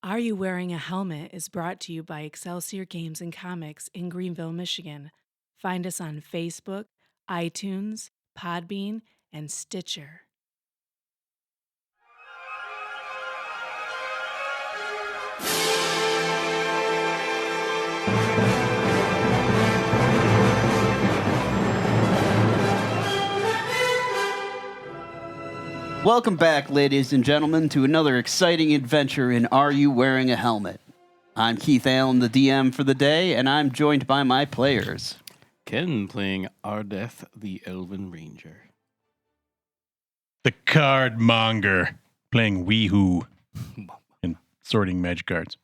Are You Wearing a Helmet is brought to you by Excelsior Games and Comics in Greenville, Michigan. Find us on Facebook, iTunes, Podbean, and Stitcher. Welcome back, ladies and gentlemen, to another exciting adventure in Are You Wearing a Helmet? I'm Keith Allen, the DM for the day, and I'm joined by my players. Ken playing Ardeth, the Elven Ranger. The card monger playing Weehoo and sorting magic cards.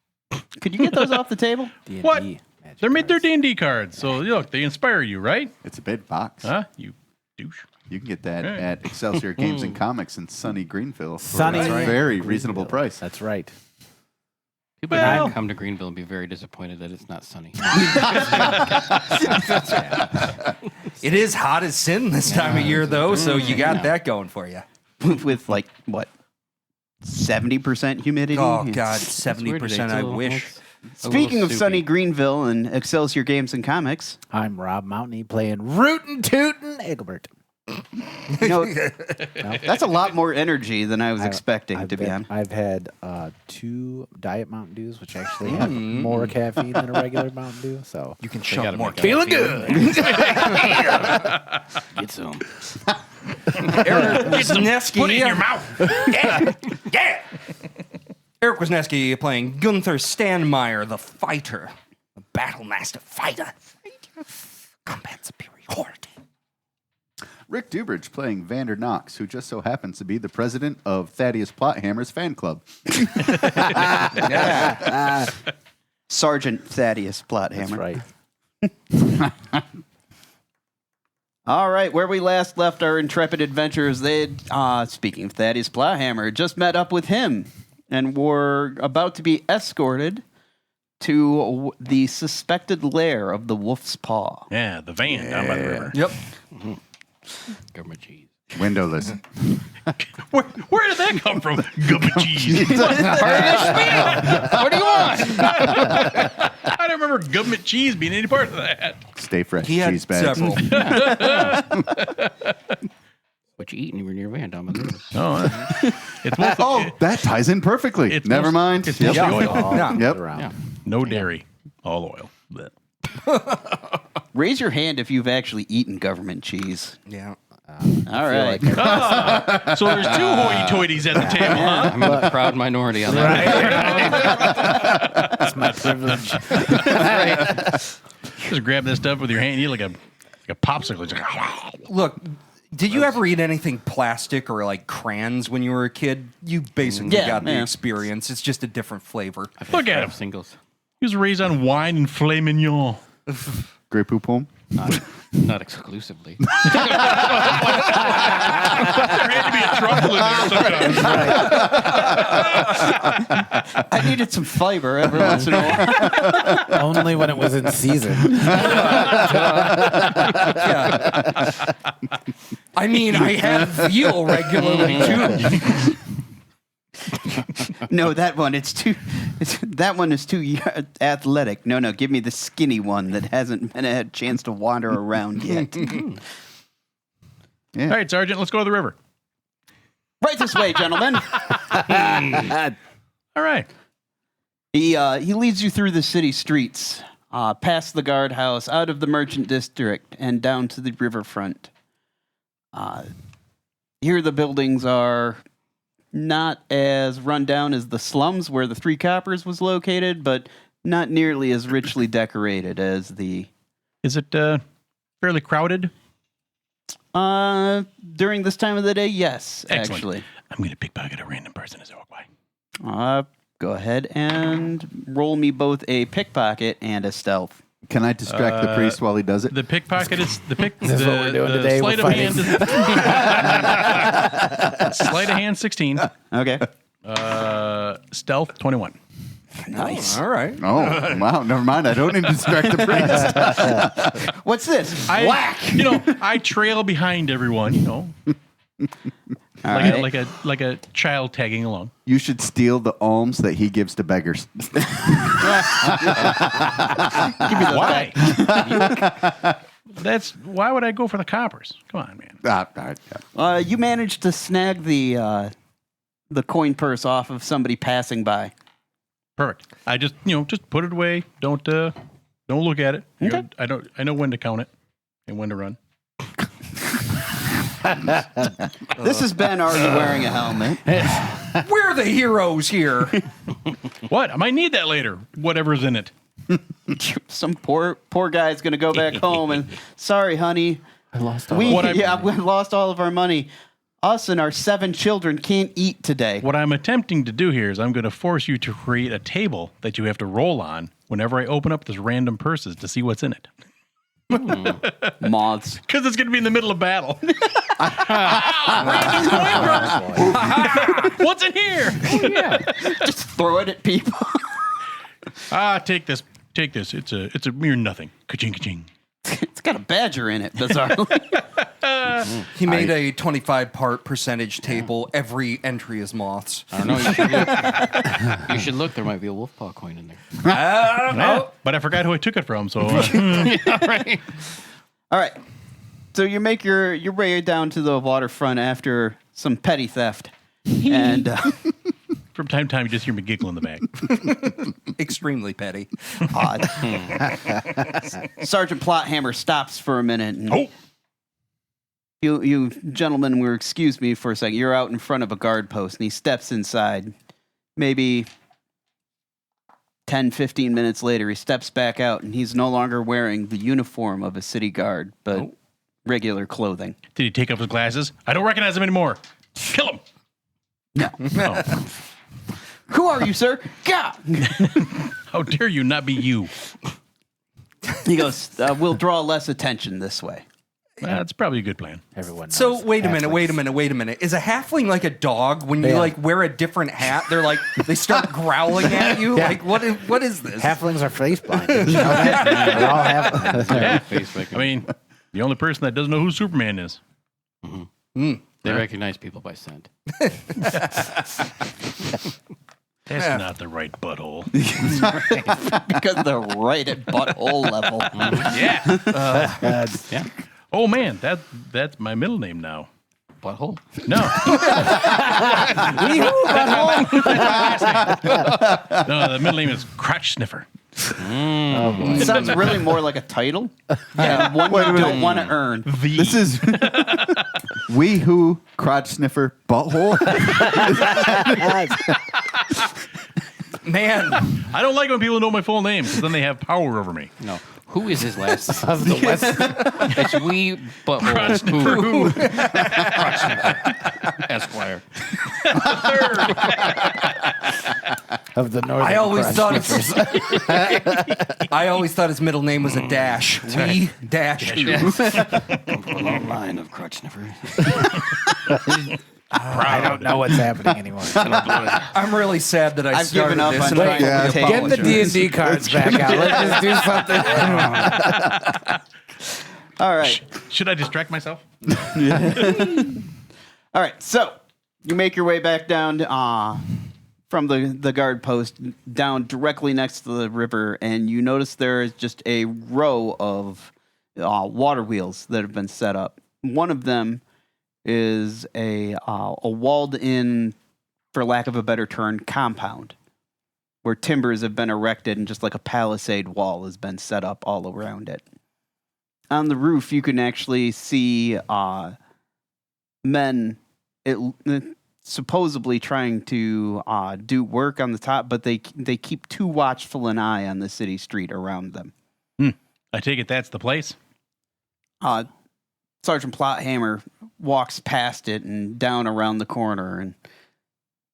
Could you get those off the table? D&D What? magic They're cards. D&D cards, so look, they inspire you, right? It's a big box. Huh? You douche. You can get that Right. at Excelsior Games and Comics in sunny Greenville for Sunny a very Greenville. reasonable price. That's right. People Well- that come to Greenville and be very disappointed that it's not sunny. It is hot as sin this time of year, though, so you got that going for you. With, like, what, 70% humidity? Oh, Yeah. God, It's weird today. 70%, It's a I little- wish. it's a Speaking little of sunny soupy. Greenville and Excelsior Games and Comics, I'm Rob Mountney playing Rootin' Tootin' Egbert. you know, that's a lot more energy than I was expecting, to be honest. I've had 2 Diet Mountain Dews, which actually have more caffeine than a regular Mountain Dew. So You can They shove gotta more make it feeling feel good. Get some. Eric Wisniewski. Put it in your mouth. Yeah. Eric Wisniewski playing Gunther Stanmeyer, the fighter. The battle master fighter. Combat superiority. Rick Dubridge playing Vander Knox, who just so happens to be the president of Thaddeus Plothammer's fan club. Sergeant Thaddeus Plothammer. that's right. All right, where we last left our intrepid adventurers, they, speaking of Thaddeus Plowhammer, just met up with him and were about to be escorted to the suspected lair of the Wolf's Paw. Yeah, the van down by the river. Yep. Government cheese. Windowless. Where did that come from? Gubba cheese. What do you want? I don't remember government cheese being any part of that. Stay fresh. He had cheese bags. several. What you eating when you're van down by the river? Oh, it's mostly, Oh, that ties in perfectly. It's Never most- mind. it's Yep. mostly oil. All Yeah. Yep. around. Yeah. No dairy, all oil. Blech. Raise your hand if you've actually eaten government cheese. Yeah. All right. So there's 2 hoity-toities at the table, huh? I'm in the proud minority on that. That's my privilege. Just grab that stuff with your hand. You eat like a popsicle. Just Look, did you ever eat anything plastic or like crayons when you were a kid? You basically Yeah, got the yeah. experience. It's just a different flavor. I've Look had at 5 him. singles. He was raised on wine and filet mignon. Grey Poupon. Not exclusively. There had to be a truffle in there sometimes. I needed some fiber every once in a while. Only when it was in season. I mean, I have veal regularly too. No, that one, that one is too athletic. No, give me the skinny one that hasn't had a chance to wander around yet. All right, Sergeant, let's go to the river. Right this way, gentlemen. All right. He leads you through the city streets, past the guardhouse, out of the merchant district, and down to the riverfront. Here the buildings are not as run down as the slums where the Three Coppers was located, but not nearly as richly decorated as the... Is it fairly crowded? During this time of the day, yes, Excellent. actually. I'm going to pickpocket a random person as I walk by. Go ahead and roll me both a pickpocket and a stealth. Can I distract the priest while he does it? The pickpocket is the pick. This is what we're doing the today, Sleight we're of hand. Sleight of hand 16. Okay. Stealth 21. Nice. All right. Oh, wow. Never mind. I don't need to distract the priest. What's this? Whack! I trail behind everyone, All like right. like a child tagging along. You should steal the alms that he gives to beggars. Why? Why would I go for the coppers? Come on, man. You managed to snag the coin purse off of somebody passing by. Perfect. I just put it away. Don't look at it. Okay. I know when to count it and when to run. This has been already wearing a helmet. We're the heroes here. What? I might need that later. Whatever's in it. Some poor guy's gonna go back home and sorry, honey, I lost we lost all of our money. Us and our 7 children can't eat today. What I'm attempting to do here is I'm going to force you to create a table that you have to roll on whenever I open up this random purses to see what's in it. Moths. Because it's going to be in the middle of battle. What's in here? Oh, yeah. Just throw it at people. Take this. It's a mere nothing. Ka-ching, ka-ching. It's got a badger in it, bizarrely. He made a 25% table. Every entry is moths. I don't know. You should look. There might be a wolf paw coin in there. But I forgot who I took it from, so... Right. All right. So you make your way down to the waterfront after some petty theft. And From time to time, you just hear me giggle in the back. Extremely petty. odd. Sergeant Plothammer stops for a minute. And Oh! You gentlemen will excuse me for a second. You're out in front of a guard post, and he steps inside. Maybe 10, 15 minutes later, he steps back out, and he's no longer wearing the uniform of a city guard, but regular clothing. Did he take off his glasses? I don't recognize him anymore. Kill him! No. Oh. Who are you, sir? God! How dare you not be you? He goes, we'll draw less attention this way. That's probably a good plan. Everyone knows. So wait a minute. halflings. Is a halfling like a dog? When you Yeah. like wear a different hat, they're like they start growling at you. Yeah. Like what is this? Halflings are face blind. Did you know that? They're all halflings. Yeah. Face maker. I mean, the only person that doesn't know who Superman is. They recognize people by scent. That's not the right butthole. Because they're right at butthole level. Yeah. Yeah. Oh man, that's my middle name now. Butthole. No. No, the middle name is Crotch Sniffer. It sounds really more like a title. Yeah, one you don't want to earn. This is We Who Crotch Sniffer Butthole. Man, I don't like when people know my full name because then they have power over me. No. Who is his last name? Of the West. It's we butthole. Who? Esquire. Of the Northern I always Cross thought Sniffers. I always thought his middle name was a dash. We dash. Come from a long line of crotch sniffers. I don't know what's happening anymore. I'm really sad that I I've started given up this. on and I trying to fully take- Get the apologize. D&D cards back out. Let's just do something. All right. Should I distract myself? All right. So you make your way back down from the guard post down directly next to the river, and you notice there is just a row of water wheels that have been set up. One of them is a walled-in, for lack of a better term, compound where timbers have been erected and just like a palisade wall has been set up all around it. On the roof, you can actually see men supposedly trying to do work on the top, but they keep too watchful an eye on the city street around them. I take it that's the place. Sergeant Plothammer walks past it and down around the corner. And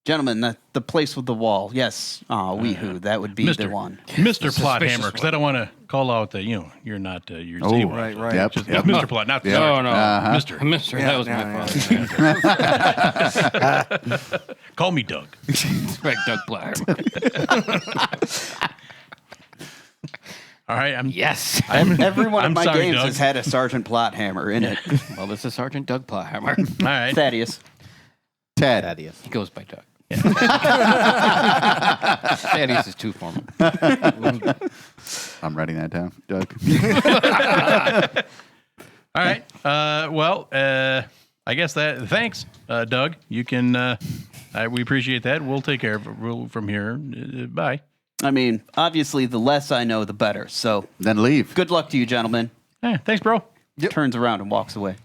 gentlemen, the place with the wall. Yes, Weehoo, that would be the one. Mr. Plothammer, because I don't want to call out that you're not your city one. right, right. Yep. Just Yep. Mr. Plot, not Yep. No, no. Mr. Mister, Yeah, that was yeah, my father. Call me Doug. Respect Doug Blair. All right, Yes. Every one of I'm my sorry, games Doug. has had a Sergeant Plothammer in it. Well, this is Sergeant Doug Plothammer. All right. Thaddeus. Ted. Thaddeus. He goes by Doug. Thaddeus is too formal. I'm writing that down, Doug. All right. I guess that. Thanks, Doug. You can. We appreciate that. We'll take care of it from here. Bye. I mean, obviously, the less I know, the better. So Then leave. good luck to you, gentlemen. Thanks, bro. Turns around and walks away.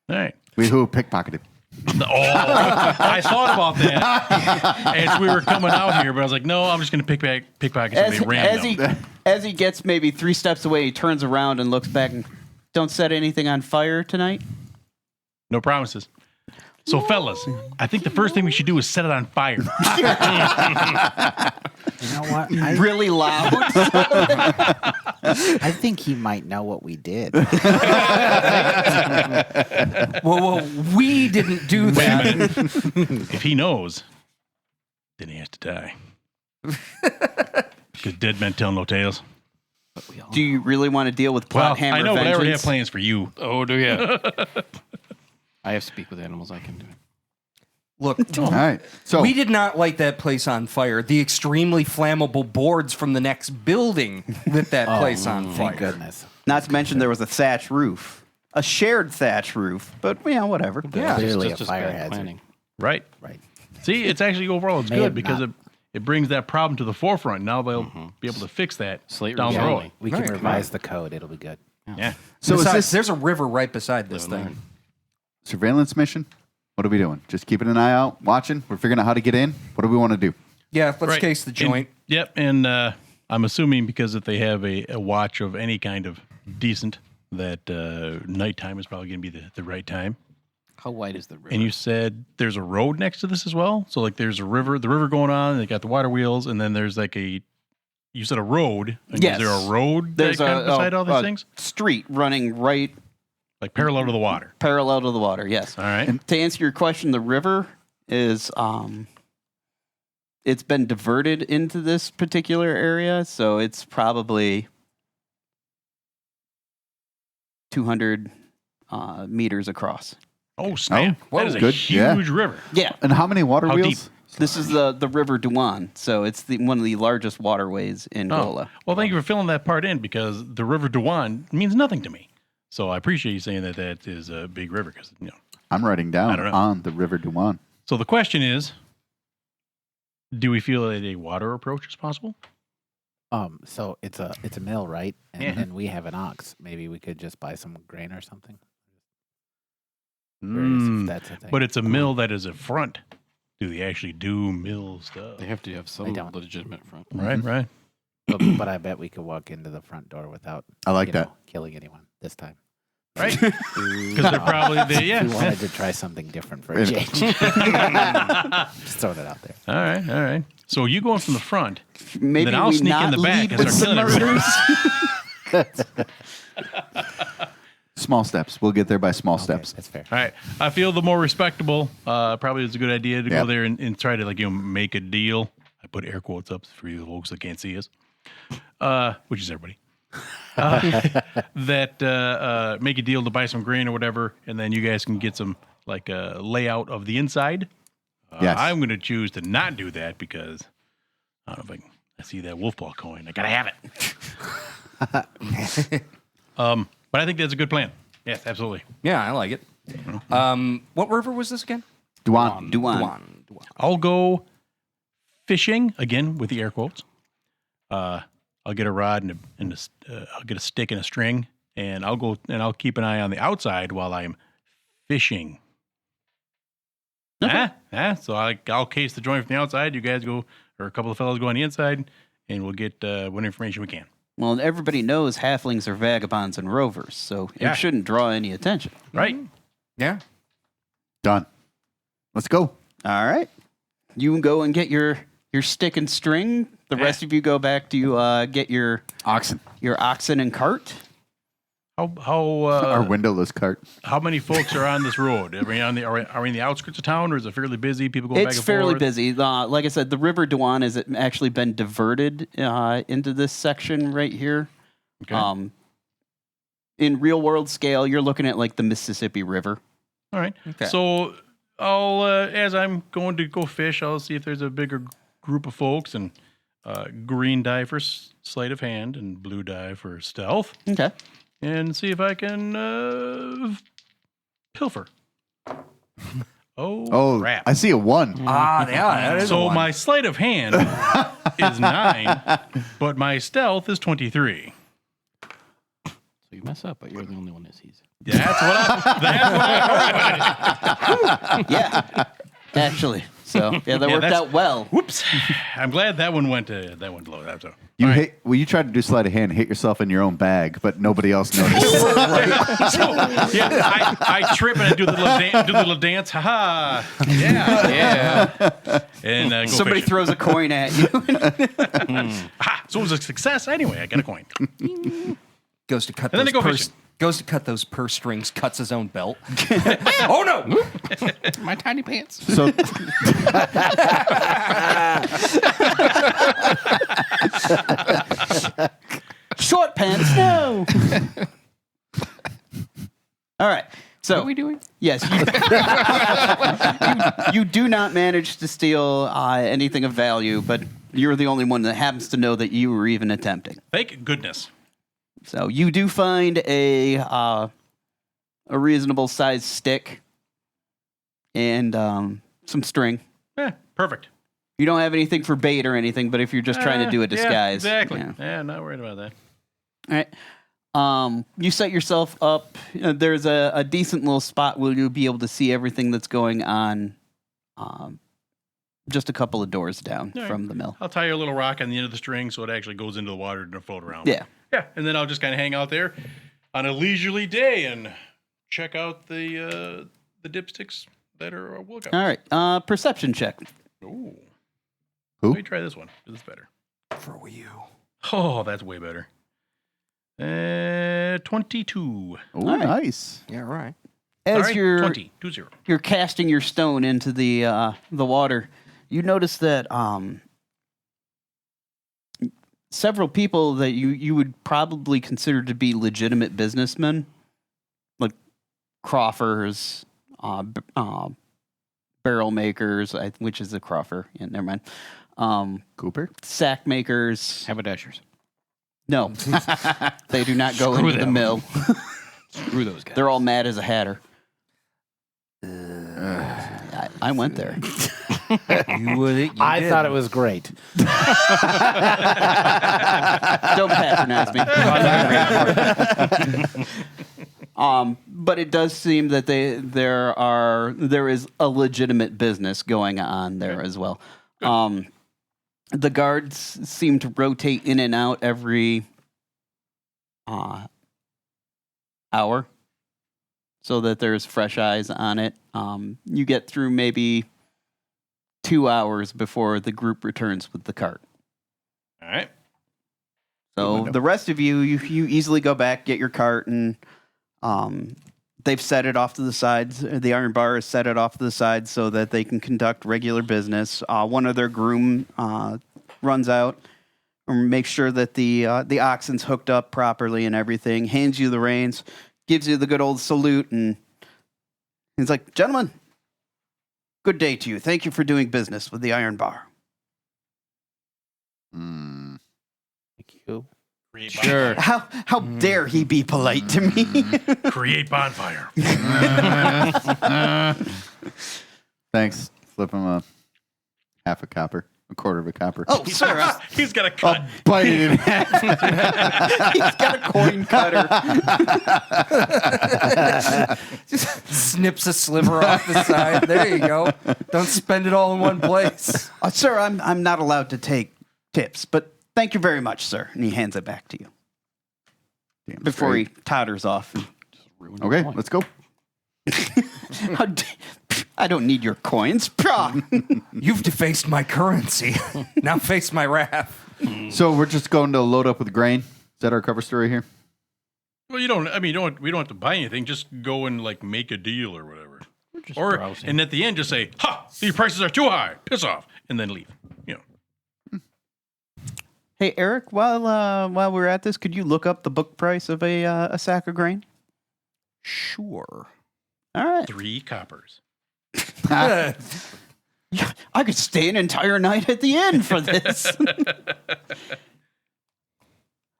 All right. We who pickpocketed. Oh, I thought about that as we were coming out here, but I was like, no, I'm just going to pickpocket somebody random. As he gets maybe 3 steps away, he turns around and looks back and don't set anything on fire tonight. No promises. So, fellas, I think the first thing we should do is set it on fire. You know what? Really loud. I think he might know what we did. Well, we didn't do Wait a that. minute. If he knows, then he has to die. Because dead men tell no tales. Do you really want to deal with plot hammer I know, but I already have vengeance? plans for you. Oh, do you? I have speak with animals. I can do it. Look, All right. So we did not light that place on fire. The extremely flammable boards from the next building lit that place on fire. Thank goodness. Not to mention there was a thatch roof. A shared thatch roof. But, whatever. Yeah. Clearly Just a fire bad hazard. planning. Right. Right. See, it's actually overall it's May good have because not. it brings that problem to the forefront. Now they'll be able to fix that Slate down the review road. only. We can Right. revise the code. It'll be good. Yeah. So is Besides, this there's a river right beside this Live and thing. learn. surveillance mission? What are we doing? Just keeping an eye out, watching? We're figuring out how to get in? What do we want to do? Yeah, let's Right. case the And- joint. yep, and I'm assuming because if they have a watch of any kind of decent, that nighttime is probably going to be the right time. How wide is the river? And you said there's a road next to this as well? So, like, there's the river going on, and they got the water wheels, and then there's like you said a road. And Yes. Is there a road There's kind of beside all these things? street running right Like parallel to the water. parallel to the water, yes. All right. To answer your question, the river is it's been diverted into this particular area, so it's probably 200 meters across. Oh, snap. Oh, that is a good. Yeah. huge river. Yeah, And how many water How wheels? this is the River Duan, so it's one of the largest waterways in Gola. Well, thank you for filling that part in because the River Dewan means nothing to me. So I appreciate you saying that is a big river because I'm writing I down don't know. on the River Duan. So the question is, do we feel that a water approach is possible? So it's a mill, right? And Yeah. then we have an ox. Maybe we could just buy some grain or something. Curious if that's a thing. But it's a mill that is a front. Do they actually do mill stuff? They have to have some don't. legitimate front. Right, right. but I bet we could walk into the front door without I like that. killing anyone this time. Right? Because they're probably We wanted to try something different for a change. Just throwing it out there. All right, all right. So you going from the front, Maybe then I'll we sneak in not the back lead and with start some killing everybody. murders. Small steps. We'll get there by small Okay, steps. that's fair. All right. I feel the more respectable probably is a good idea to Yep. go there and try to make a deal. I put air quotes up for you folks that can't see us, which is everybody. That make a deal to buy some grain or whatever, and then you guys can get some layout of the inside. Yes. I'm going to choose to not do that because I don't know if I see that wolf ball coin. I gotta have it. But I think that's a good plan. Yes, absolutely. Yeah, I like it. What river was this again? Duan. Duan. I'll go fishing again with the air quotes. I'll get a rod and I'll get a stick and a string, and I'll go and I'll keep an eye on the outside while I'm fishing. So I'll case the joint from the outside. You guys go, or a couple of fellows go on the inside, and we'll get what information we can. Well, everybody knows halflings are vagabonds and rovers, so Yeah. it shouldn't draw any attention. Right? Yeah. Done. Let's go. All right. You can go and get your stick and string. The rest of you go back to get your Oxen. oxen and cart. Our windowless cart. How many folks are on this road? Are we in the outskirts of town, or is it fairly busy? People going back It's and fairly forth? busy. Like I said, the River Duan has actually been diverted into this section right here. Okay. In real world scale, you're looking at like the Mississippi River. All right. Okay. So I'll as I'm going to go fish, I'll see if there's a bigger group of folks, and green die for sleight of hand and blue die for stealth, Okay. and see if I can pilfer. Oh, crap! I see a 1. Yeah, that is So one. my sleight of hand is 9, but my stealth is 23. So you mess up, but you're the only one that sees it. That's what I. Yeah. Actually. So yeah, that worked that's- out well. Whoops! I'm glad that one went low. That's all. You you tried to do sleight of hand, hit yourself in your own bag, but nobody else noticed. Yeah, I trip and I do the little dance. Ha ha! Yeah. And go Somebody fishing. throws a coin at you. Ha! So it was a success. Anyway, I got a coin. Goes to cut And then those they go purse. fishing. Goes to cut those purse strings. Cuts his own belt. Oh no! My tiny pants. So Short pants, no. All right. So What are we doing? yes, you do not manage to steal anything of value, but you're the only one that happens to know that you were even attempting. Thank goodness. So you do find a reasonable sized stick and some string. Perfect. You don't have anything for bait or anything, but if you're just trying to do a disguise, Yeah, exactly. yeah. Yeah, not worried about that. All right. You set yourself up. There's a decent little spot where you'll be able to see everything that's going on. Just a couple of doors down All right. from the mill. I'll tie a little rock on the end of the string so it actually goes into the water and float around. Yeah. Yeah, and then I'll just kind of hang out there on a leisurely day and check out the dipsticks that are wood. All right. Perception check. Ooh. Who? Let me try this one. This is better. For you. Oh, that's way better. 22. oh, right. nice. Yeah, right. As Sorry, you're 20. you're casting your stone into the water, you notice that several people that you would probably consider to be legitimate businessmen, like Crawfors, barrel makers, which is a Crawford. Yeah, never mind. Cooper? Sack makers. Haberdashers. No, they do not go Screw into the them. mill. Screw those guys. They're all mad as a hatter. I went there. You would. You I did. thought it was great. Don't patronize me. But it does seem that there is a legitimate business going on there as well. The guards seem to rotate in and out every hour, so that there's fresh eyes on it. You get through maybe 2 hours before the group returns with the cart. All right. So the rest of you easily go back, get your cart, and they've set it off to the sides. The iron bar has set it off to the side so that they can conduct regular business. One of their groom runs out and makes sure that the oxen's hooked up properly and everything, hands you the reins, gives you the good old salute, and he's like, "Gentlemen, good day to you. Thank you for doing business with the iron bar." Mm. Thank you. Sure. How dare he be polite to me? Create bonfire. Thanks. Flip him a half a copper, a quarter of a copper. Oh, sir, He's got a cut. Bite it in half. he's got a coin cutter. Just snips a sliver off the side. There you go. Don't spend it all in one place. Sir, I'm not allowed to take tips, but thank you very much, sir. And he hands it back to you Damn before straight. he totters off. Okay, let's go. I don't need your coins. Pah! You've defaced my currency. Now face my wrath. So we're just going to load up with grain. Is that our cover story here? Well, you don't. I mean, we don't have to buy anything. Just go and like make a deal or whatever. just Or browsing. and at the end, just say, "Ha! These prices are too high. Piss off," and then leave. You know. Hey, Eric, while we're at this, could you look up the book price of a sack of grain? Sure. All right. 3 coppers. I could stay an entire night at the inn for this.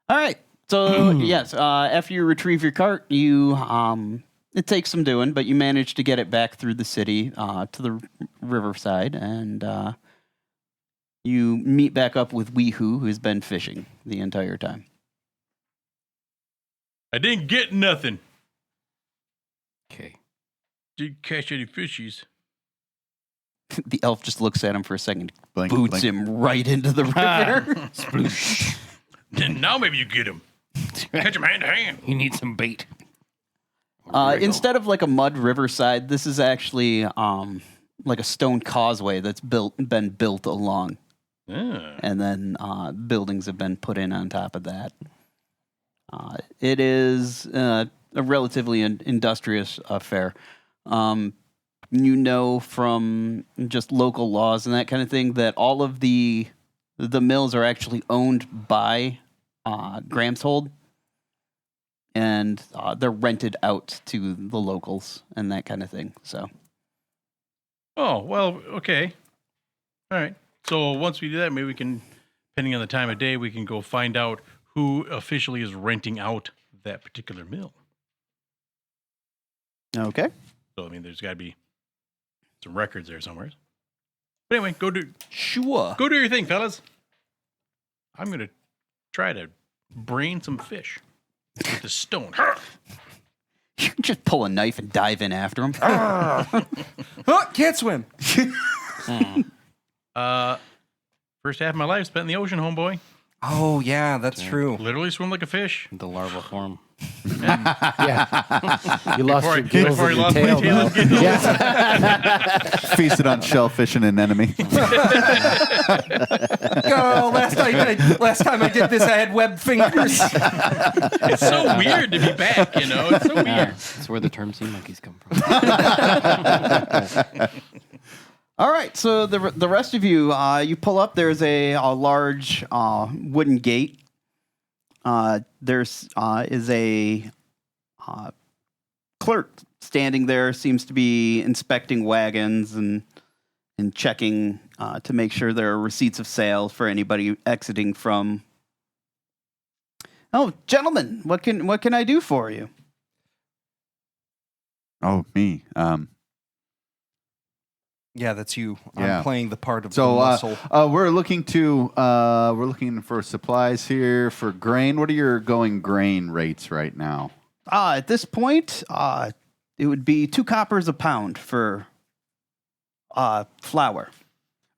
All right. So, yes, after you retrieve your cart, it takes some doing, but you manage to get it back through the city to the Riverside, and you meet back up with Weehoo, who's been fishing the entire time. I didn't get nothing. Okay. Didn't catch any fishies. The elf just looks at him for a second, Blink, boots blink. him right into the river. Then now maybe you get him. Catch him hand to hand. You need some bait. Instead of like a mud riverside, this is actually like a stone causeway that's been built along. And then buildings have been put in on top of that. It is a relatively industrious affair. You know from just local laws and that kind of thing that all of the mills are actually owned by Gramshold, and they're rented out to the locals and that kind of thing. So, Oh, well, okay. All right. So once we do that, maybe we can, depending on the time of day, we can go find out who officially is renting out that particular mill. okay. So, I mean, there's got to be some records there somewhere. But anyway, go do your thing, fellas. I'm going to try to brain some fish with the stone. You can just pull a knife and dive in after him. Oh, can't swim. First half of my life spent in the ocean, homeboy. Oh, yeah, that's true. Literally swim like a fish. The larva form. Yeah. You lost your gills before and he your lost my tail. tail though. and gills. Yeah. Feasted on shellfish and anemone. Oh, last time I did this, I had webbed fingers. It's so weird to be back, you know? It's so weird. That's where the term sea monkeys come from. All right, so the rest of you, you pull up. There's a large wooden gate. There's is a clerk standing there. Seems to be inspecting wagons and checking to make sure there are receipts of sale for anybody exiting from. Oh, gentlemen, what can I do for you? Oh, me. Yeah, that's you. Yeah. I'm playing the part of the So muscle. we're looking for supplies here for grain. What are your going grain rates right now? At this point, it would be 2 coppers a pound for flour.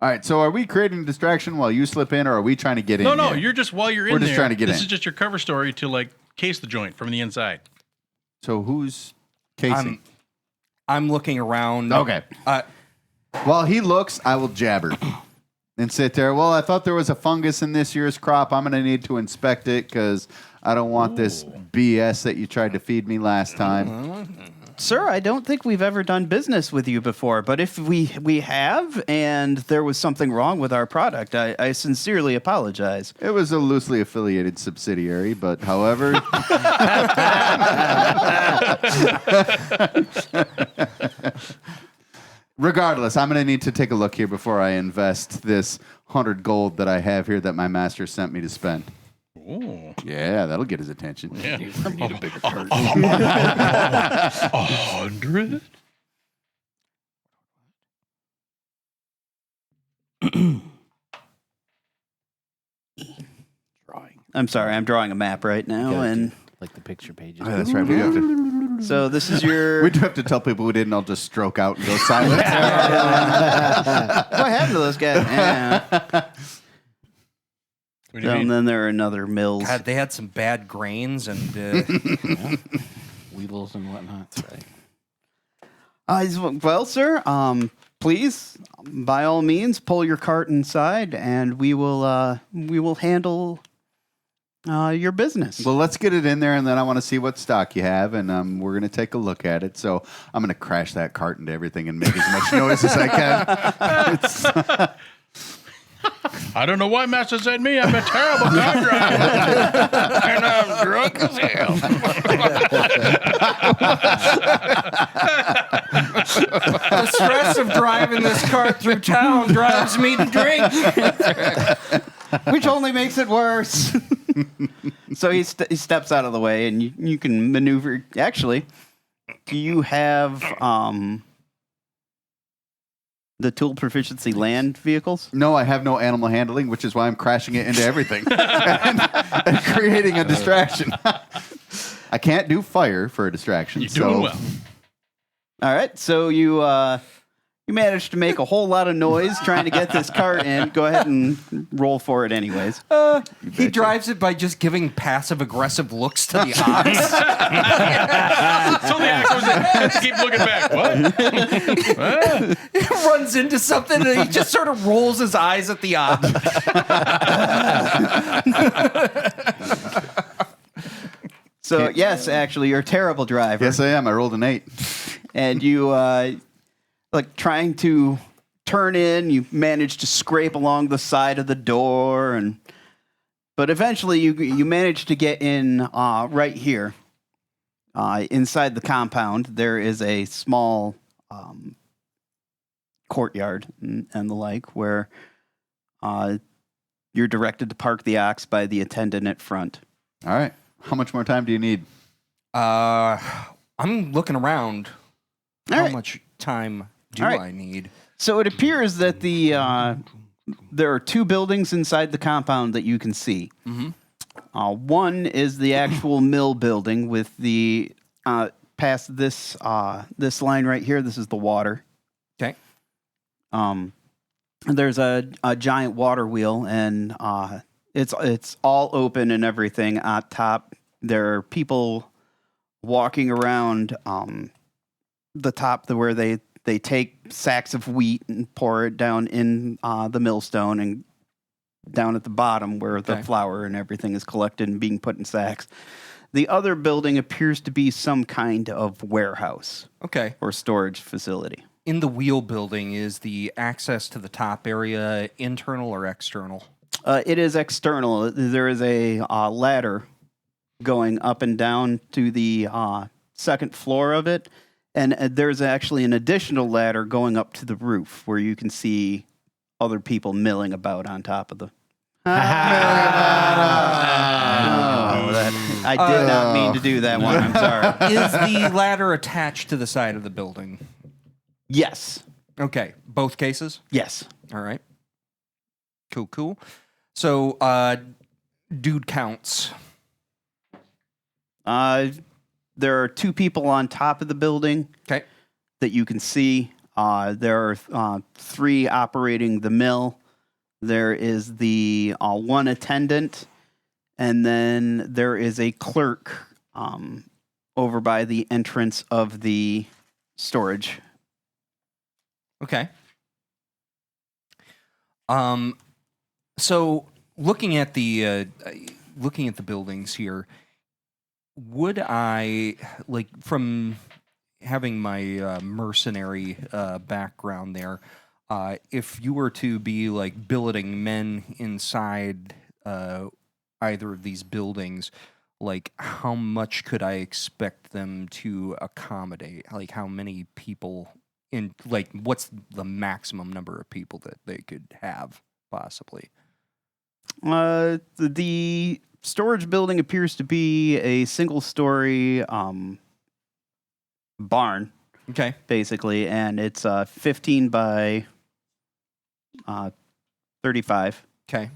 All right. So are we creating distraction while you slip in, or are we trying to get in? No, here? you're just, while you're in We're there, just trying to get this in. is just your cover story to, like, case the joint from the inside. So who's casing? I'm looking around. Okay. While he looks, I will jabber and sit there. Well, I thought there was a fungus in this year's crop. I'm going to need to inspect it because I don't want this BS that you tried to feed me last time. Sir, I don't think we've ever done business with you before, but if we have and there was something wrong with our product, I sincerely apologize. It was a loosely affiliated subsidiary, but however... Regardless, I'm going to need to take a look here before I invest this 100 gold that I have here that my master sent me to spend. Ooh. Yeah, that'll get his attention. Yeah. You need a bigger cart. 100? Drawing. I'm sorry, I'm drawing a map right now, Gotta and do, like the picture pages. Oh, that's right. We do have to... so this is your. We do have to tell people who didn't. I'll just stroke out and go silent. What happened to those guys? Yeah. What do you So, mean? and then there are another mills. God, they had some bad grains and Weevils and whatnot. Right. Well, sir, please, by all means, pull your cart inside, and we will handle your business. Well, let's get it in there, and then I want to see what stock you have, and we're going to take a look at it. So I'm going to crash that cart into everything and make as much noise as I can. I don't know why Master said me. I'm a terrible car driver. And I'm drunk as hell. The stress of driving this cart through town drives me to drink. Which only makes it worse. So he steps out of the way, and you can maneuver. Actually, do you have the tool proficiency land vehicles? No, I have no animal handling, which is why I'm crashing it into everything and creating a distraction. I can't do fire for a distraction. You're doing well. All right, so you managed to make a whole lot of noise trying to get this cart in. Go ahead and roll for it anyways. He drives it by just giving passive-aggressive looks to the ox. So the axe was like, keep looking back. What? He runs into something and he just sort of rolls his eyes at the ox. So yes, actually, you're a terrible driver. Yes, I am. I rolled an 8. And you like trying to turn in, you manage to scrape along the side of the door, but eventually you manage to get in right here. Inside the compound, there is a small courtyard and the like where you're directed to park the ox by the attendant at front. All right. How much more time do you need? I'm looking around. All How right. much time do All right. I need? So it appears that there are 2 buildings inside the compound that you can see. Mhm. One is the actual mill building with the past this this line right here. This is the water. Okay. There's a giant water wheel, and it's all open and everything. At top, there are people walking around the top where they take sacks of wheat and pour it down in the millstone, and down at the bottom where the flour and everything is collected and being put in sacks. The other building appears to be some kind of warehouse Okay. or storage facility. In the wheel building, is the access to the top area internal or external? It is external. There is a ladder going up and down to the second floor of it. And there's actually an additional ladder going up to the roof where you can see other people milling about on top of the... I did not mean to do that one. I'm sorry. Is the ladder attached to the side of the building? Yes. Okay. Both cases? Yes. All right. Cool. So, dude counts. There are 2 people on top of the building Okay. that you can see. There are 3 operating the mill. There is the 1 attendant, and then there is a clerk over by the entrance of the storage. Okay. So looking at the buildings here, would I, like, from having my mercenary background there, if you were to be like billeting men inside either of these buildings, like how much could I expect them to accommodate? Like how many people in, like, what's the maximum number of people that they could have possibly? The storage building appears to be a single-story barn, Okay. basically, and it's 15 by 35. Okay.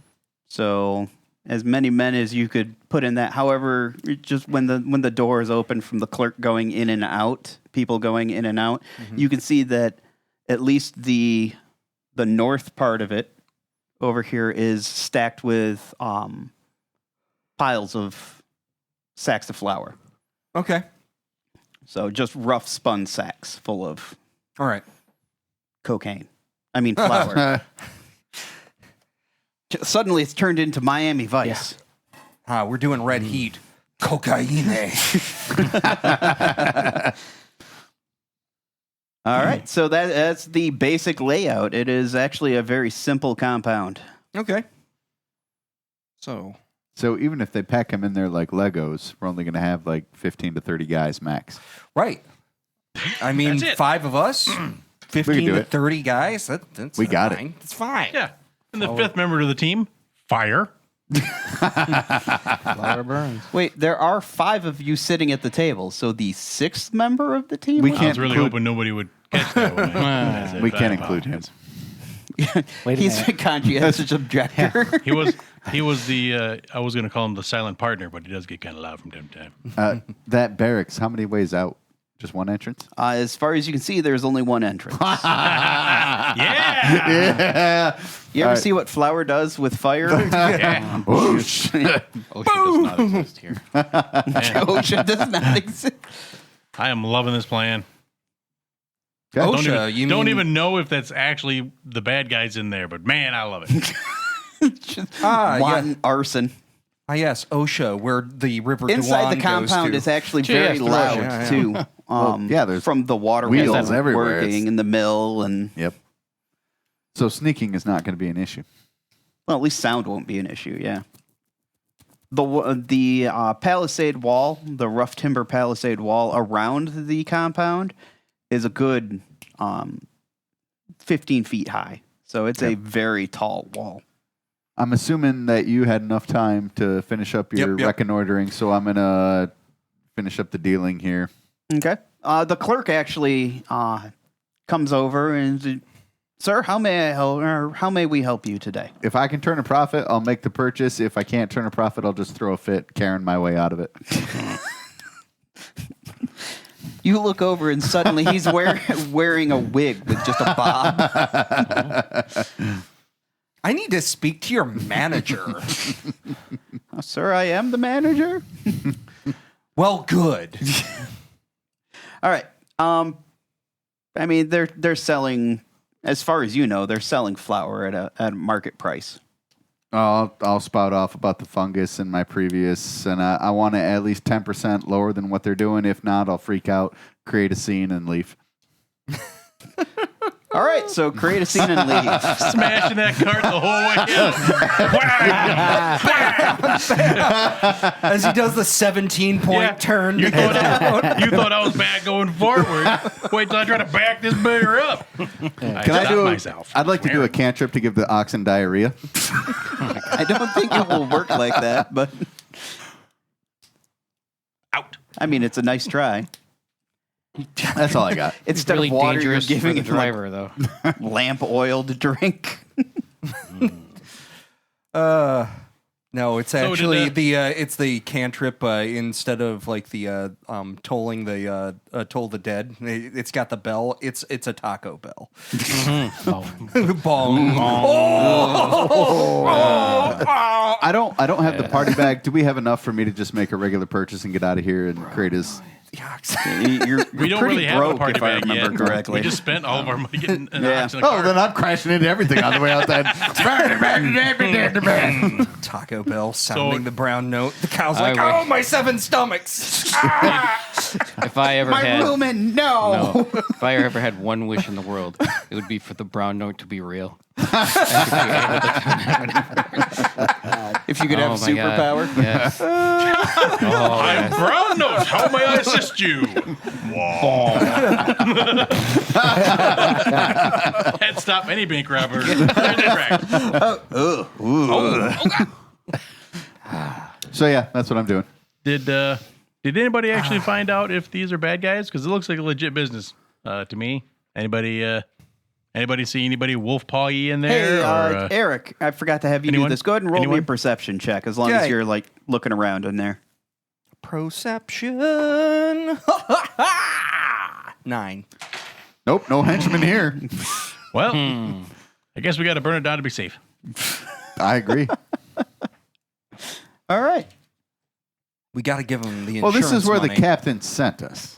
So as many men as you could put in that. However, just when the door is open from the clerk going in and out, people going in and out, you can see that at least the north part of it over here is stacked with piles of sacks of flour. Okay. So just rough spun sacks full of All right. cocaine. I mean flour. Suddenly it's turned into Miami Vice. We're doing red heat. Cocaine. All right, so that's the basic layout. It is actually a very simple compound. Okay. So even if they pack them in there like Legos, we're only going to have like 15 to 30 guys max. right. I mean, That's it. 5 of us, 15 do to it. 30 guys. That's We got it. fine. It's fine. Yeah. And the 5th member of the team, fire. Flower burns. Wait, there are 5 of you sitting at the table, so the 6th member of the team. We was- I was can't really include- hoping nobody would catch that when I said We that. can't include him. Wait a He's minute. a conscientious objector. He was the I was going to call him the silent partner, but he does get kind of loud from time to time. That barracks, how many ways out? Just one entrance? As far as you can see, there's only one entrance. Yeah. Yeah. You ever All right. see what flour does with fire? Yeah. Whoosh. Ocean does not exist here. Ocean does not exist. I am loving this plan. Okay. OSHA, Don't mean- even know if that's actually the bad guys in there, but man, I love it. Wanton arson. Ah, yes, OSHA, where the River Inside the Duan compound goes is to. actually Gee, very that's loud Russia, yeah. too. Yeah, there's from the water wheels that's everywhere. working It's- in the mill, and Yep. So sneaking is not going to be an issue. well, at least sound won't be an issue. Yeah. The palisade wall, the rough timber palisade wall around the compound, is a good 15 feet high. So it's a very tall wall. I'm assuming that you had enough time to finish up your Yep. reconnoitering, so I'm going to finish up the dealing here. Okay. The clerk actually comes over and, sir, how may I help? Or how may we help you today? If I can turn a profit, I'll make the purchase. If I can't turn a profit, I'll just throw a fit, carrying my way out of it. You look over and suddenly he's wearing a wig with just a bob. I need to speak to your manager. Sir, I am the manager. Well, good. All right. I mean, they're selling, as far as you know, they're selling flour at a market price. I'll spout off about the fungus in my previous, and I want to at least 10% lower than what they're doing. If not, I'll freak out, create a scene, and leave. All right, so create a scene and leave. Smashing that cart the whole way in. As he does the 17-point Yeah. turn. You thought I was bad going forward. Wait till I try to back this bear up. Can I do? myself? I'd like to do a cantrip to give the oxen diarrhea. I don't think it will work like that, but Out. I mean, it's a nice try. That's all I got. Instead Really of water, you're dangerous for giving the it like driver, though. lamp oil to drink. No, it's So did actually the- it's the cantrip instead of like the tolling the toll the dead. It's got the bell. It's a taco bell. Bong. I don't have the party bag. Do we have enough for me to just make a regular purchase and get out of here and create his? You're We don't pretty really have broke, a party if I bag remember yet. correctly. We just spent all of our money getting an Yeah. ox in a Oh, cart. then I'm crashing into everything on the way outside. Taco Bell sounding So- the brown note. The cow's I like, wish- oh, my 7 stomachs. If I ever My had rumen, no. no, if I ever had one wish in the world, it would be for the brown note to be real. If you could have Oh my God. superpower. Yes. Oh, I'm yes. brown nose. How may I assist you? Can't stop any bank robber. So yeah, that's what I'm doing. Did anybody actually find out if these are bad guys? Because it looks like a legit business to me. Anybody see anybody wolf paw-y in there? Hey, or, Eric, I forgot to have you anyone? do this. Go ahead and roll me a Anyone? perception check as long Okay. as you're like looking around in there. Perception. 9. Nope, no henchman here. well, I guess we got to burn it down to be safe. I agree. All right. We got to give him the Well, insurance this is where money. the captain sent us.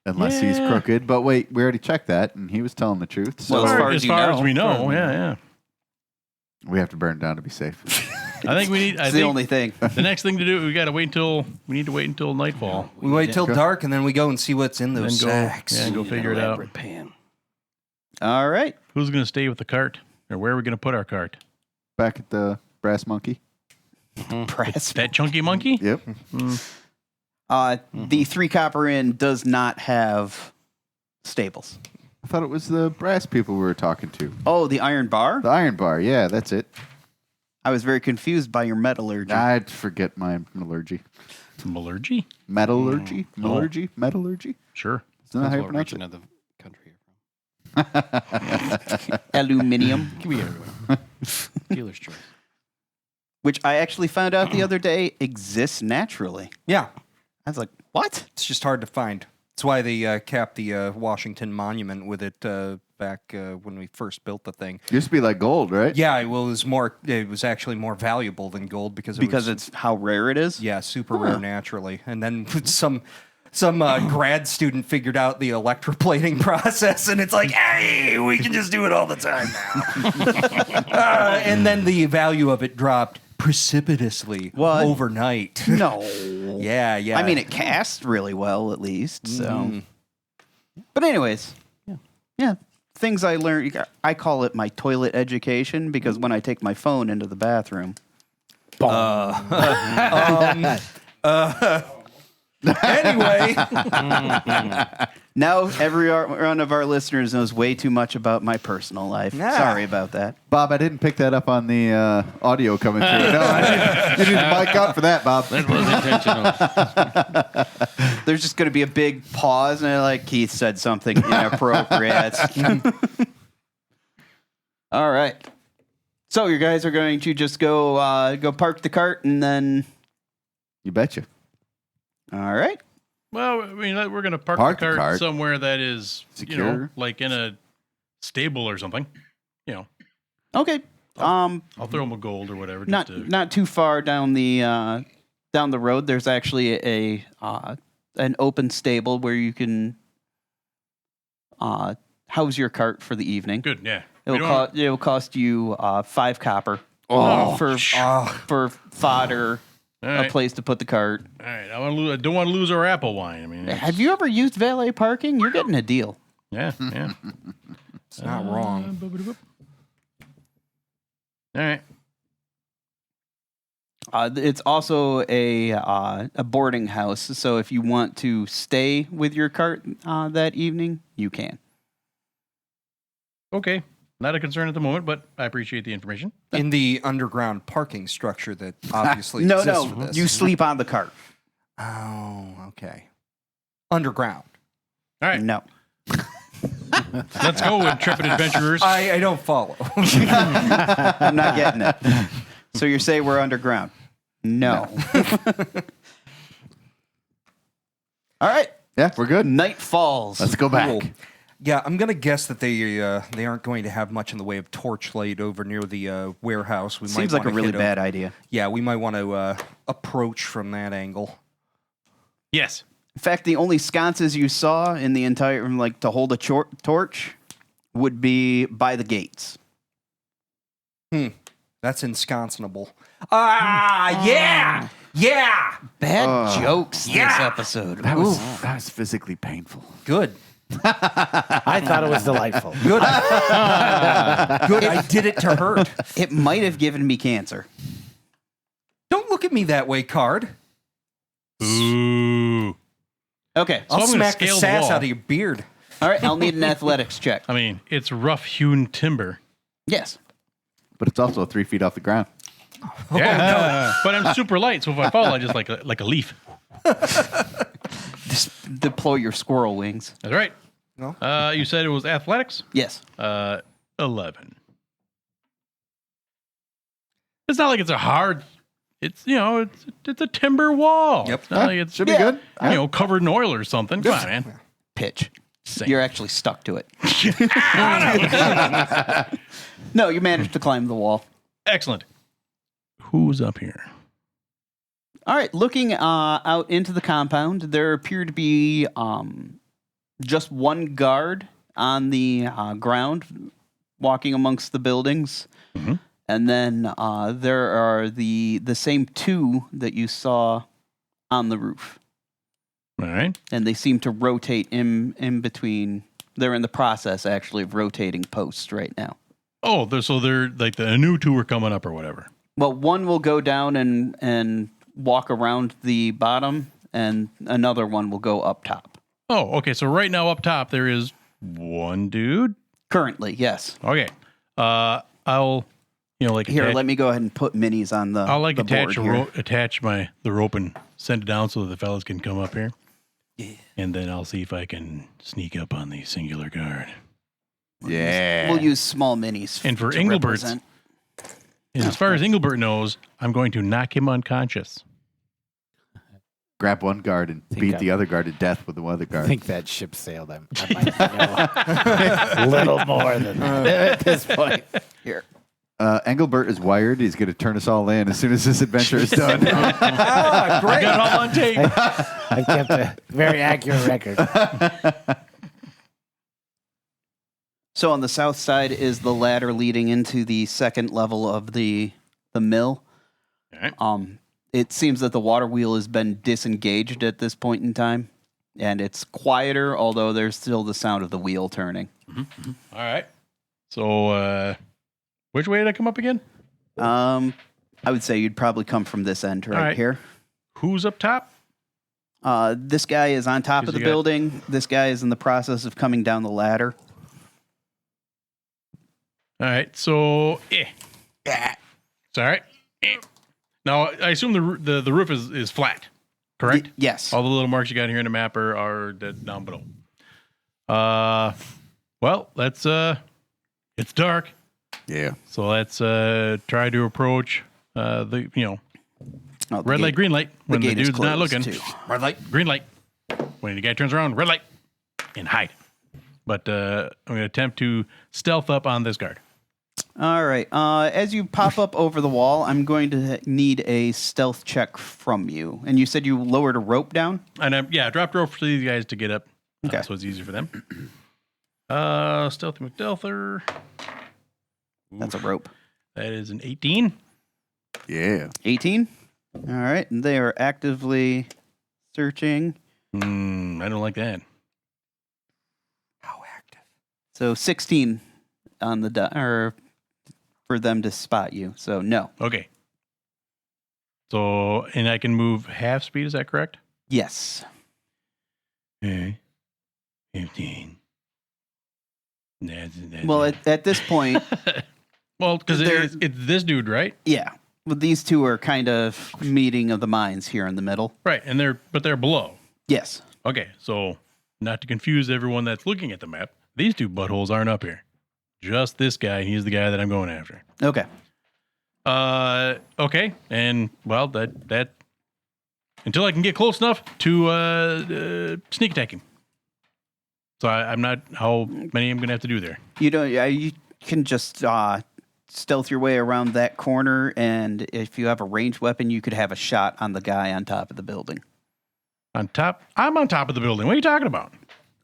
Unless he's Yeah. crooked. But wait, we already checked that, and he was telling the truth. So Well, as far as you know. as we know, yeah. we have to burn it down to be safe. I think we need. I It's the think only thing. the next thing to do, we got to wait until. We need to wait until nightfall. We wait till dark and then we go and see what's in Then those go, sacks. yeah, go figure it out. Elaborate pan. All right. Who's going to stay with the cart, or where are we going to put our cart? Back at the brass monkey. Press. That chunky monkey? Yep. The 3 Copper Inn does not have stables. I thought it was the brass people we were talking to. Oh, the Iron Bar? The Iron Bar, yeah, that's it. I was very confused by your metallurgy. I'd forget my metallurgy. Metallurgy? Metallurgy? Metallurgy? Metallurgy? Sure. Isn't that how you what pronounce region it? of the country you're from. Aluminium, Give me everyone. Dealer's choice. which I actually found out the other day exists naturally. Yeah, I was like, what? it's just hard to find. That's why they capped the Washington Monument with it back when we first built the thing. Used to be like gold, right? Yeah, well, it was actually more valuable than gold because It's how rare it is? yeah, super rare naturally. And then some grad student figured out the electroplating process, and it's like, hey, we can just do it all the time now. And then the value of it dropped precipitously overnight. No. Yeah. I mean, it cast really well, at least. So, but anyways, yeah, things I learned. I call it my toilet education because when I take my phone into the bathroom, Anyway, now every one of our listeners knows way too much about my personal life. Yeah. Sorry about that. Bob, I didn't pick that up on the audio coming through. No, you didn't mic up for that, Bob. That was intentional. There's just going to be a big pause, and like Keith said something inappropriate. All right. So you guys are going to just go park the cart, and then You betcha. all right. Well, I mean, we're going to park Park the the cart cart. somewhere that is, Secure. like in a stable or something. Okay. I'll throw them a gold or whatever. Not Just to, not too far down the road. There's actually an open stable where you can house your cart for the evening. good, yeah. It'll cost you 5 copper for fodder, All a right. place to put the cart. All right. I don't want to lose our apple wine. I mean, Have you ever used valet parking? You're getting a deal. Yeah, yeah. it's not wrong. All right. It's also a boarding house, so if you want to stay with your cart that evening, you can. Okay. Not a concern at the moment, but I appreciate the information. In the underground parking structure that obviously No, exists for no, this. you sleep on the cart. Oh, okay. Underground. All right. No. Let's go, intrepid adventurers. I don't follow. I'm not getting it. So you say we're underground? No. All right. Yeah, we're good. Night falls. Let's go back. Cool. Yeah, I'm gonna guess that they aren't going to have much in the way of torchlight over near the warehouse. We Seems might like a wanna really hit bad idea. Yeah, we might want to approach from that angle. Yes. In fact, the only sconces you saw in the entire, like, to hold a torch would be by the gates. That's ensconceable. Yeah. Bad jokes this episode. That was physically painful. Good. I thought it was delightful. Good. Good. I did it to hurt. It might have given me cancer. Don't look at me that way, Card. Ooh. Okay. I'll I'm gonna smack the scale the sass wall. out of your beard. All right. I'll need an athletics check. I mean, it's rough-hewn timber. Yes. But it's also 3 feet off the ground. Yeah. But I'm super light, so if I fall, I just like a leaf. Just deploy your squirrel wings. That's right. No. You said it was athletics? Yes. 11. It's not like it's a hard. It's it's a timber wall. Yep. It's not like it's Should be good. covered in oil or something. Come on, man. Pitch. Same. You're actually stuck to it. No, you managed to climb the wall. Excellent. Who's up here? All right, looking out into the compound, there appear to be just one guard on the ground, walking amongst the buildings, and then there are the same 2 that you saw on the roof, All right. and they seem to rotate in between. They're in the process actually of rotating posts right now. Oh, they're like the new 2 are coming up or whatever. Well, one will go down and walk around the bottom, and another one will go up top. Oh, okay. So right now up top there is one dude. Currently, yes. Okay. I'll, like Here, attach, let me go ahead and put minis on the I'll like the attach board here. attach the rope and send it down so that the fellas can come up here. Yeah. And then I'll see if I can sneak up on the singular guard. Yeah. We'll use small minis. And for to Engelbert's, represent. and as far as Engelbert knows, I'm going to knock him unconscious. Grab one guard and beat the other guard to death with the other I guard. think that ship sailed. I might know a little more than that at this point. Here. Engelbert is wired. He's going to turn us all in as soon as this adventure is done. Great. Got it all on tape. I've kept a very accurate record. So on the south side is the ladder leading into the second level of the mill. Okay. It seems that the water wheel has been disengaged at this point in time, and it's quieter, although there's still the sound of the wheel turning. All right. So, which way did I come up again? I would say you'd probably come from this end right here. Who's up top? This guy is on top Who's of the the guy? building. This guy is in the process of coming down the ladder. All right. So, it's all right. Now, I assume the roof is flat, correct? Yes. All the little marks you got here in the map are down below. Well, let's it's dark, Yeah. so let's try to approach the Oh, the red light, gate- green light when the gate is dude's not closed, looking. too. Red light. Green light when the guy turns around. Red light and hide. But I'm going to attempt to stealth up on this guard. All right. As you pop up over the wall, I'm going to need a stealth check from you. And you said you lowered a rope down? And I dropped rope for these guys to get up, Okay. so it's easier for them. Stealthy McDelther. That's a rope. That is an 18. Yeah. 18? All right. And they are actively searching. I don't like that. How active? So 16 on the or for them to spot you. So no. Okay. So, and I can move half speed, is that correct? Yes. Okay. 15. That's Well, it. at this point, Well, because they're- it's this dude, right? yeah. Well, these two are kind of meeting of the minds here in the middle. Right, and they're below. Yes. Okay, so not to confuse everyone that's looking at the map, these two buttholes aren't up here. Just this guy, he's the guy that I'm going after. Okay. Okay, and well, that until I can get close enough to sneak attack him. So I'm not how many I'm gonna have to do there. You don't. You can just stealth your way around that corner, and if you have a ranged weapon, you could have a shot on the guy on top of the building. On top, I'm on top of the building. What are you talking about?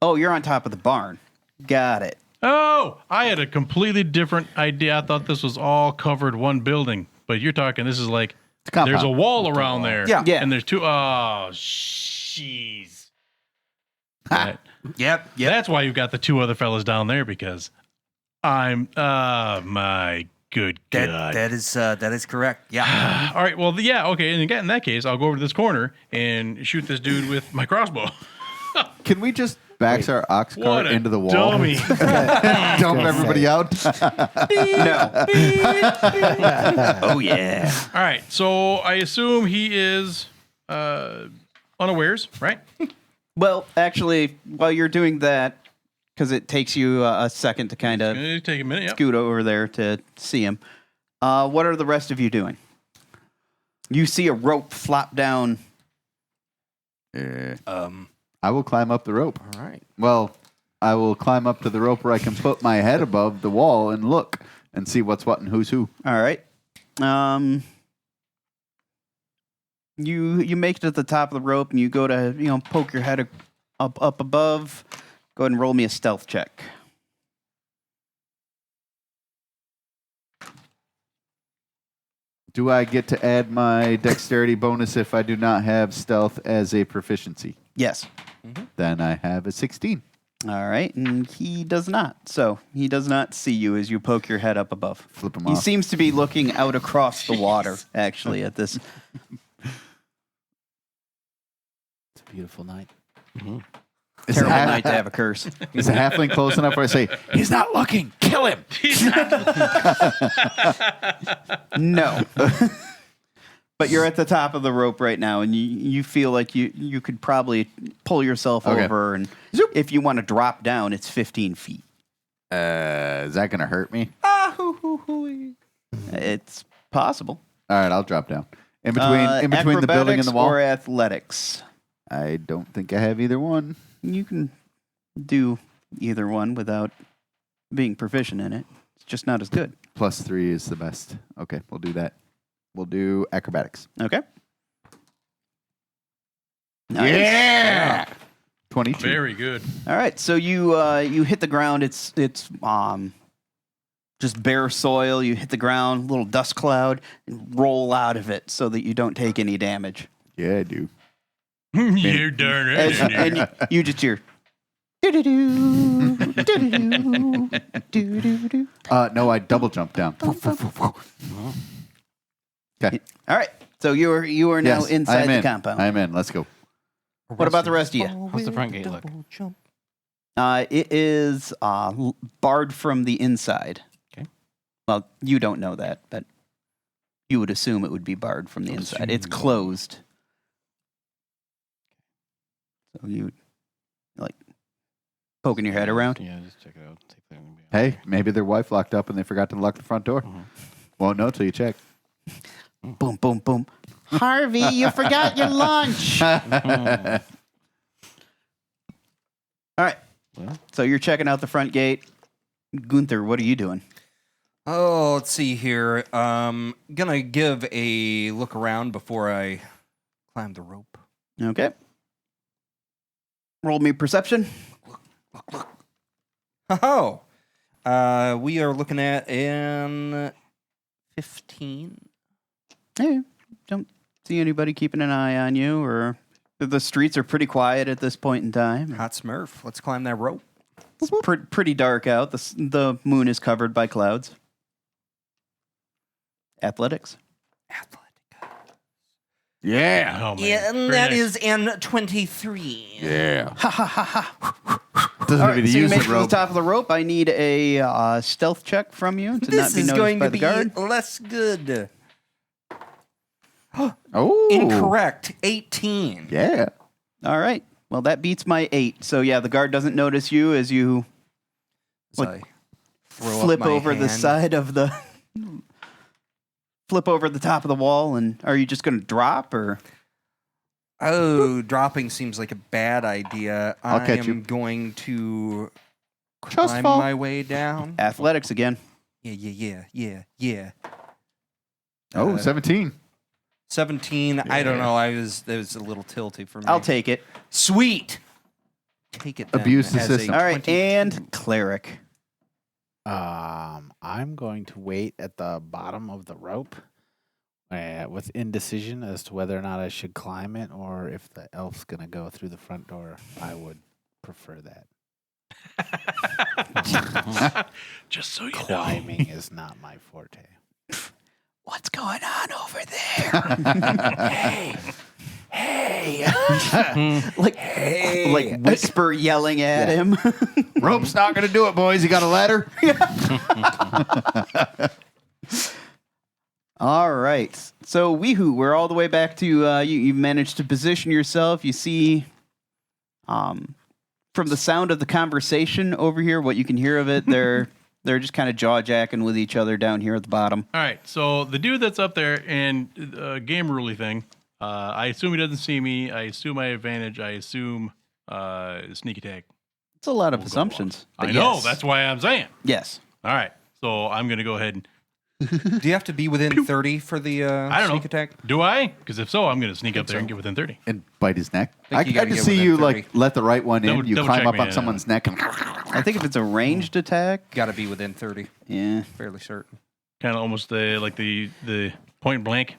Oh, you're on top of the barn. Got it. Oh, I had a completely different idea. I thought this was all covered one building, but you're talking. This is like compound. there's a wall around there. Yeah. Yeah. And there's two. Oh, jeez. That- Yep. That's why you've got the two other fellas down there because I'm. My good God. That is correct. Yeah. All right. Well, yeah. Okay. And again, in that case, I'll go over to this corner and shoot this dude with my crossbow. Can we just back our ox What cart a into the wall? dummy. Dump everybody out? No. Oh yeah. All right. So I assume he is unawares, right? Well, actually, while you're doing that, because it takes you a second to kind of It'll take a minute. Yep. scoot over there to see him. What are the rest of you doing? You see a rope flop down. I will climb up the rope. All right. Well, I will climb up to the rope where I can put my head above the wall and look and see what's what and who's who. All right. You make it to the top of the rope and you go to poke your head up above. Go ahead and roll me a stealth check. Do I get to add my dexterity bonus if I do not have stealth as a proficiency? Yes. Then I have a 16. All right, and he does not. So he does not see you as you poke your head up above. Flip him He off. seems to be looking out across the water, actually, at this. beautiful night. Is Terrible a, night to have a curse. is a halfling close enough where I say, he's not looking, kill him? No. But you're at the top of the rope right now, and you feel like you could probably pull yourself Okay. over, and if you want to drop down, it's 15 feet. Is that going to hurt me? It's possible. All right, I'll drop down. In between the building and the wall? Or athletics. I don't think I have either one. You can do either one without being proficient in it. It's just not as good. +3 is the best. Okay, we'll do that. We'll do acrobatics. Okay. Nice. Yeah! 22. Very good. All right. So you hit the ground. It's just bare soil. You hit the ground, little dust cloud, and roll out of it so that you don't take any damage. Yeah, I do. You're darn right. And you just hear. Do-do-do, do-do-do, do-do-do. No, I double jump down. Okay. All right. So you are now Yes, inside I'm the in. compound. I'm in. Let's go. What about the rest of you? How's the front gate look? It is barred from the inside. Okay. Well, you don't know that, but you would assume it would be barred from the inside. It's closed. So you like poking your head around. Yeah, just check it out. See if they're gonna be- Hey, maybe their wife locked up and they forgot to lock the front door. Won't know till you check. Boom, boom, boom. Harvey, you forgot your lunch. All right. Well. So you're checking out the front gate. Gunther, what are you doing? Oh, let's see here. Gonna give a look around before I climb the rope. Okay. Roll me perception. Oh, we are looking at an 15. Hey, don't see anybody keeping an eye on you, or the streets are pretty quiet at this point in time. Hot Smurf. Let's climb that rope. It's pretty dark out. The moon is covered by clouds. Athletics. Athletic. Yeah. Oh, man. Yeah, and Very that nice. is an 23. Yeah. Ha ha ha ha. Doesn't All have right, to so you use make the it to the rope. top of the rope. I need a stealth check from you to not This be is noticed going by to the be guard. less good. Oh. Incorrect. 18. Yeah. All right. Well, that beats my 8. So yeah, the guard doesn't notice you as you As Like, I throw up flip my over the hand. side of the flip over the top of the wall. And are you just going to drop or? Oh, dropping seems like a bad idea. I'll I catch am you. going to Just climb fall. my way down. Athletics again. Yeah. Oh, 17. 17. I don't know. That was a little tilty for me. I'll take it. Sweet. Take it. Then Abuse the as a system. All right. 22. And cleric. I'm going to wait at the bottom of the rope with indecision as to whether or not I should climb it or if the elf's going to go through the front door. I would prefer that. Just so you know. Climbing is not my forte. What's going on over there? hey. Like whisper yelling at him. Rope's not going to do it, boys. You got a ladder? All right. So, Weehoo, we're all the way back to you've managed to position yourself. You see from the sound of the conversation over here, what you can hear of it, they're just kind of jaw-jacking with each other down here at the bottom. All right, so the dude that's up there and game ruly thing, I assume he doesn't see me. I assume I have advantage. I assume sneak attack. It's a lot of We'll go assumptions. I but know, yes. that's why I'm saying. Yes. All right, so I'm going to go ahead and, Do you have to be within 30 for the I don't sneak know. attack? Do I? Because if so, I'm going to sneak up there and get within 30. And bite his neck. Think I you gotta just get see within you 30. like let the right one in. Double- You double climb check up me, on yeah. someone's neck and I think if it's a ranged attack, Got to be within 30. yeah. Fairly certain. Kind of almost like the point blank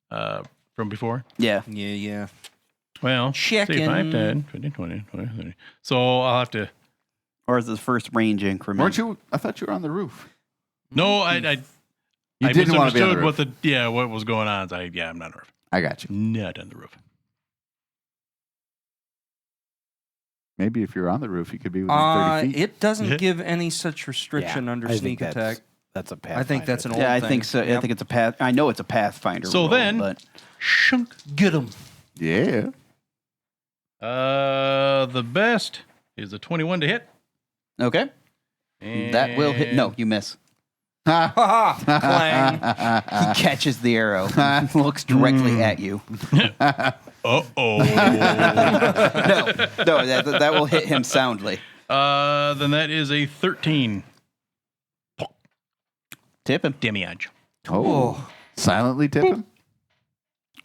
from before. Yeah. Yeah. Well, say 5, Chicken. 10, 20, 20, 30. So I'll have to. Or is it the first range increment? weren't you? I thought you were on the roof. No, I You didn't want to be on the misunderstood roof. what was going on. So I'm not on the roof. I got you. Not on the roof. Maybe if you're on the roof, you could be within 30 feet. It doesn't give any such restriction under I sneak think attack. That's a pathfinder. I think that's an old Yeah, I thing. think so. I Yep. think it's a path. I know it's a Pathfinder. So rule, then- but Shunk. Get him. Yeah. The best is a 21 to hit. okay, that will hit. No, you miss. Ha ha! Clang. He catches the arrow, and looks directly at you. Uh-oh. No, that will hit him soundly. Then that is a 13 Tip him. damage. Oh. Silently tip him?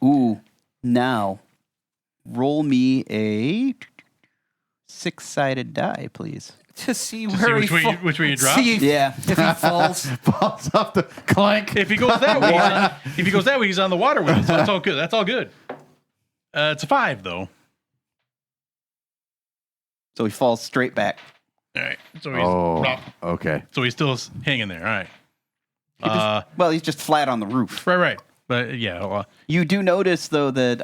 Ooh, now roll me a 6-sided die, please. To see See where which he way, falls. which way you drop. See Yeah. if he falls. Falls off the clank. If he goes that way, he's on the water wheel. So that's all good. That's all good. It's a 5 though. So he falls straight back. All right. So he's Okay. so he's still hanging there. All right. Well, he's just flat on the roof. Right. But yeah. You do notice, though, that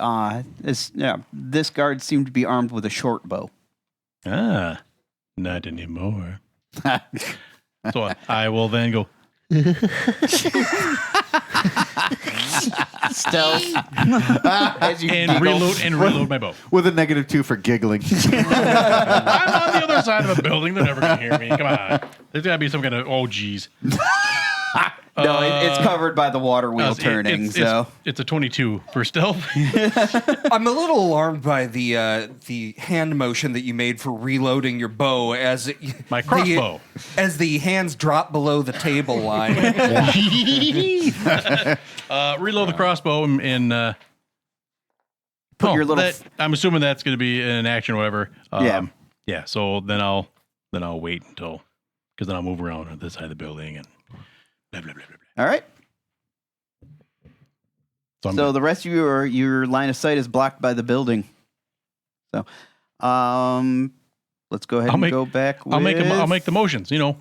this guard seemed to be armed with a short bow. Not anymore. So I will then go. Stealth. As you And giggle. reload my bow. With a -2 for giggling. I'm on the other side of a building. They're never gonna hear me. Come on. There's gotta be some kind of geez. No, it's covered by the water wheel turning. It's a 22 for stealth. I'm a little alarmed by the hand motion that you made for reloading your bow as My crossbow. as the hands drop below the table line. Reload the crossbow and Put your little. I'm assuming that's going to be an action or whatever. Yeah. So then I'll wait because then I'll move around on this side of the building and blah blah blah blah blah. All right. So the rest of your line of sight is blocked by the building. So, let's go ahead and go back. I'll make the motions. 1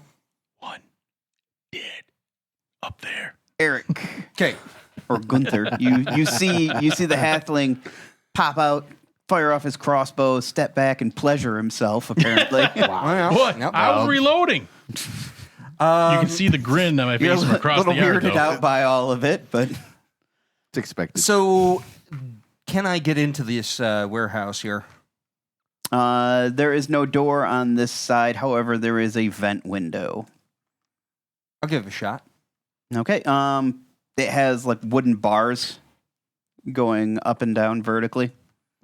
dead up there. Eric. Okay. Or Gunther. You see the halfling pop out, fire off his crossbow, step back, and pleasure himself. Apparently, What? Yep. I was reloading. You can see the grin on my you're face from a across little the yard. weirded though. out by all of it, but It's expected. So, can I get into this warehouse here? there is no door on this side. However, there is a vent window. I'll give it a shot. Okay. It has like wooden bars going up and down vertically.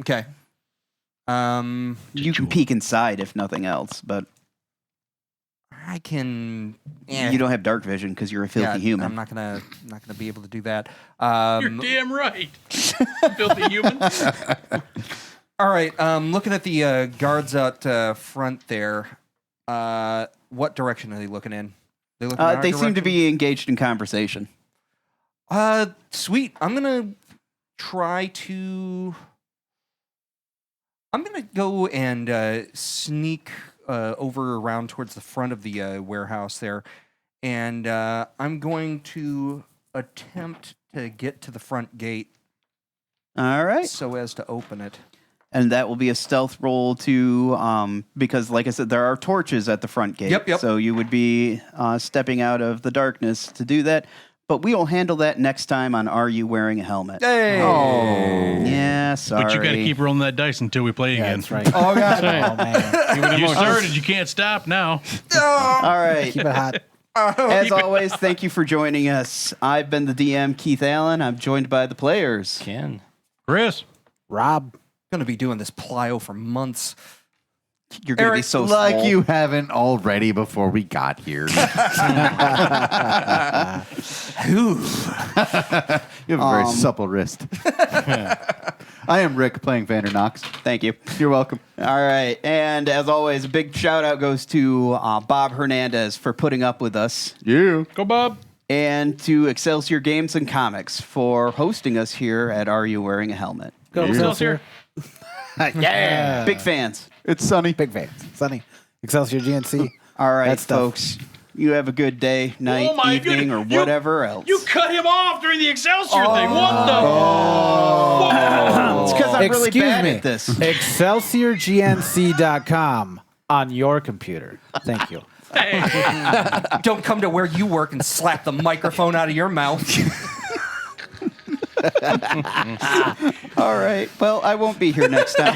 Okay. You can peek inside if nothing else, but I can. you don't have dark vision because you're a filthy human. I'm not gonna be able to do that. You're damn right. Filthy human. All right. Looking at the guards out front there. What direction are they looking in? They looking in our They seem to direction? be engaged in conversation. Sweet. I'm gonna try to. I'm gonna go and sneak over around towards the front of the warehouse there, and I'm going to attempt to get to the front gate All right. so as to open it. And that will be a stealth roll to, because like I said, there are torches at the front gate. Yep. So you would be stepping out of the darkness to do that. But we will handle that next time on Are You Wearing a Helmet? Hey. Yeah, sorry. But you got to keep rolling that dice until we play again. That's right. Oh god. Oh, man. You started. You can't stop now. All right. Keep it hot. As always, thank you for joining us. I've been the DM, Keith Allen. I'm joined by the players. Ken. Chris. Rob. Going to be doing this plyo for months. You're going to be Eric, so Like swole. you haven't already before we got here. You have a very supple wrist. I am Rick playing Vandernox. Thank you. You're welcome. All right. And as always, a big shout out goes to Bob Hernandez for putting up with us, You. Go, Bob. and to Excelsior Games and Comics for hosting us here at Are You Wearing a Helmet? Go Excelsior. Yeah. Big fans. It's sunny. Big fans. Sunny. Excelsior GNC. All right, That stuff. folks. You have a good day, night, Oh my evening, goodness. or whatever else. You cut him off during the Excelsior thing. What the? It's because I'm really Excuse bad me. at this. ExcelsiorGNC.com on your computer. Thank you. Don't come to where you work and slap the microphone out of your mouth. All right. Well, I won't be here next time.